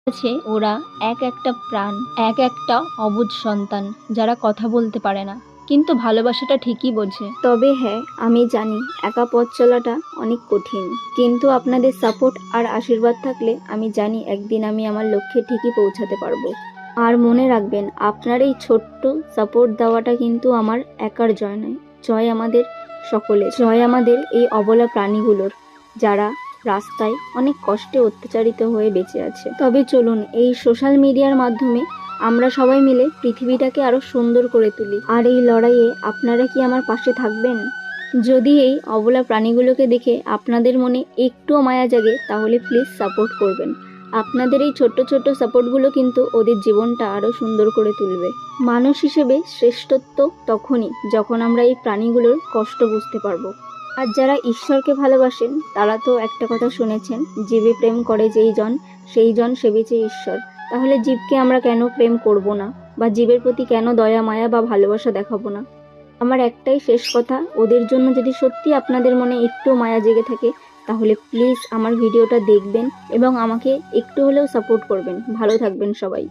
আছে ওরা এক একটা প্রাণ, এক একটা অবুঝ সন্তান, যারা কথা বলতে পারে না কিন্তু ভালোবাসাটা ঠিকই বোঝে। তবে হ্যাঁ, আমি জানি একা পথ চলাটা অনেক কঠিন, কিন্তু আপনাদের সাপোর্ট আর আশীর্বাদ থাকলে আমি জানি একদিন আমি আমার লক্ষ্যে ঠিকই পৌঁছাতে পারবো। আর মনে রাখবেন, আপনার এই ছোট্ট সাপোর্ট দেওয়াটা কিন্তু আমার একার জয় নয়, জয় আমাদের সকলের, জয় আমাদের এই অবলা প্রাণীগুলোর, যারা রাস্তায় অনেক কষ্টে অত্যাচারিত হয়ে বেঁচে আছে। তবে চলুন এই সোশ্যাল মিডিয়ার মাধ্যমে আমরা সবাই মিলে পৃথিবীটাকে আরো সুন্দর করে তুলি। আর এই লড়াইয়ে আপনারা কি আমার পাশে থাকবেন? যদি এই অবলা প্রাণীগুলোকে দেখে আপনাদের মনে একটুও মায়া জাগে, তাহলে প্লিজ সাপোর্ট করবেন। আপনাদের এই ছোট্ট ছোট্ট সাপোর্টগুলো কিন্তু ওদের জীবনটা আরো সুন্দর করে তুলবে। মানুষ হিসেবে শ্রেষ্ঠত্ব তখনই যখন আমরা এই প্রাণীগুলোর কষ্ট বুঝতে পারবো। আর যারা ঈশ্বরকে ভালোবাসেন তারা তো একটা কথা শুনেছেন, জীবে প্রেম করে যেই জন সেই জন সেবিছে ঈশ্বর। তাহলে জীবকে আমরা কেন প্রেম করব না, বা জীবের প্রতি কেন দয়া মায়া বা ভালোবাসা দেখাবো না? আমার একটাই শেষ কথা, ওদের জন্য যদি সত্যি আপনাদের মনে একটু মায়া জেগে থাকে, তাহলে প্লিজ আমার ভিডিওটা দেখবেন এবং আমাকে একটু হলেও সাপোর্ট করবেন। ভালো থাকবেন সবাই।